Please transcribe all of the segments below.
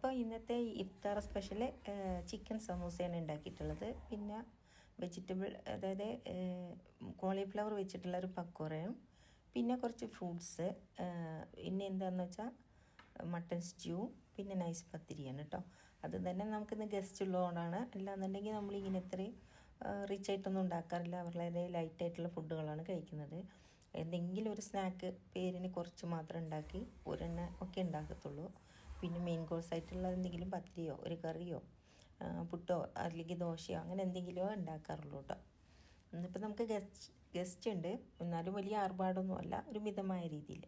അപ്പോൾ ഇന്നത്തെ ഇഫ്താർ special chicken സമൂസയാണ് ഉണ്ടാക്കിയിട്ടുള്ളത്. പിന്നെ വെജിറ്റബിൾ, അതായത് കോളിഫ്ലവർ വെച്ചിട്ടുള്ള ഒരു പക്കോറയും പിന്നെ കുറച്ച് ഫ്രൂട്ട്സ്, പിന്നെ എന്താണെന്ന് വെച്ചാൽ മട്ടൺ സ്റ്റ്യൂ, പിന്നെ നൈസ് പത്തിരിയാണ് കേട്ടോ. അത് തന്നെ നമുക്കിന്ന് ഗസ്റ്റ് ഉള്ളതുകൊണ്ടാണ്. അല്ലാന്നുണ്ടെങ്കിൽ നമ്മളിങ്ങനെ ഇത്രയും റിച്ച് ആയിട്ടൊന്നും ഉണ്ടാക്കാറില്ല. വളരെ ലൈറ്റായിട്ടുള്ള ഫുഡുകളാണ് കഴിക്കുന്നത്. എന്തെങ്കിലും ഒരു സ്നാക്ക് പേരിന് കുറച്ച് മാത്രം ഉണ്ടാക്കി ഒരെണ്ണം ഒക്കെ ഉണ്ടാക്കത്തുള്ളൂ. പിന്നെ മെയിൻ കോഴ്സായിട്ടുള്ള എന്തെങ്കിലും പത്തിരിയോ ഒരു കറിയോ പുട്ടോ അല്ലെങ്കിൽ ദോശയോ അങ്ങനെ എന്തെങ്കിലുമോ ഉണ്ടാക്കാറുള്ളൂ കേട്ടോ. ഇന്നിപ്പോൾ നമുക്ക് ഗസ്റ്റ് ഉണ്ട്, എന്നാലും വലിയ ആർഭാടമൊന്നും അല്ല, ഒരു മിതമായ രീതിയിൽ.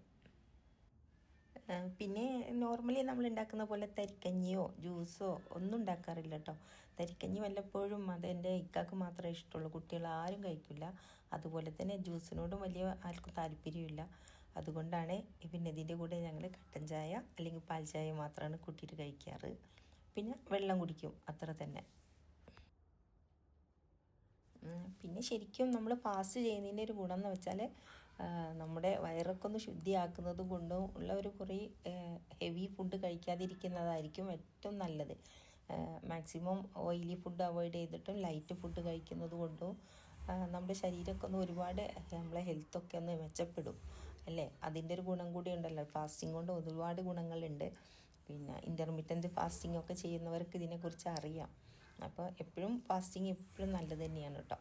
പിന്നെ നോർമലി നമ്മൾ ഉണ്ടാക്കുന്ന പോലെ തരിക്കഞ്ഞിയോ ജ്യൂസോ ഒന്നും ഉണ്ടാക്കാറില്ല കേട്ടോ. തരിക്കഞ്ഞി വല്ലപ്പോഴും അതെൻ്റെ ഇക്കാക്ക് മാത്രമേ ഇഷ്ടമുള്ളൂ, കുട്ടികൾ ആരും കഴിക്കില്ല. അതുപോലെ തന്നെ ജ്യൂസിനോടും വലിയ ആർക്കും താല്പര്യമില്ല. അതുകൊണ്ടാണ് പിന്നെ ഇതിൻ്റെ കൂടെ ഞങ്ങൾ കട്ടൻ ചായ അല്ലെങ്കിൽ പാൽ ചായ മാത്രമാണ് കൂട്ടിയിട്ട് കഴിക്കാറ്. പിന്നെ വെള്ളം കുടിക്കും, അത്ര തന്നെ. പിന്നെ ശരിക്കും നമ്മൾ ഫാസ്റ്റ് ചെയ്യുന്നതിൻ്റെ ഒരു ഗുണം എന്ന് വെച്ചാൽ നമ്മുടെ വയറൊക്കെ ഒന്ന് ശുദ്ധിയാക്കുന്നത് കൊണ്ടും ഉള്ള ഒരു കുറേ ഹെവി ഫുഡ് കഴിക്കാതിരിക്കുന്നതായിരിക്കും ഏറ്റവും നല്ലത്. മാക്സിമം ഓയിലി ഫുഡ് അവോയ്ഡ് ചെയ്തിട്ടും ലൈറ്റ് ഫുഡ് കഴിക്കുന്നത് കൊണ്ടും നമ്മുടെ ശരീരമൊക്കെ ഒന്ന് ഒരുപാട്, നമ്മളെ ഹെൽത്തൊക്കെ ഒന്ന് മെച്ചപ്പെടും അല്ലേ. അതിൻ്റെ ഒരു ഗുണം കൂടി ഉണ്ടല്ലോ. ഫാസ്റ്റിംഗ് കൊണ്ട് ഒരുപാട് ഗുണങ്ങളുണ്ട്. പിന്നെ ഇൻ്റർമീഡിയറ്റ് ഫാസ്റ്റിംഗ് ഒക്കെ ചെയ്യുന്നവർക്ക് ഇതിനെക്കുറിച്ച് അറിയാം. അപ്പോൾ എപ്പോഴും ഫാസ്റ്റിംഗ് എപ്പോഴും നല്ലത് തന്നെയാണ് കേട്ടോ.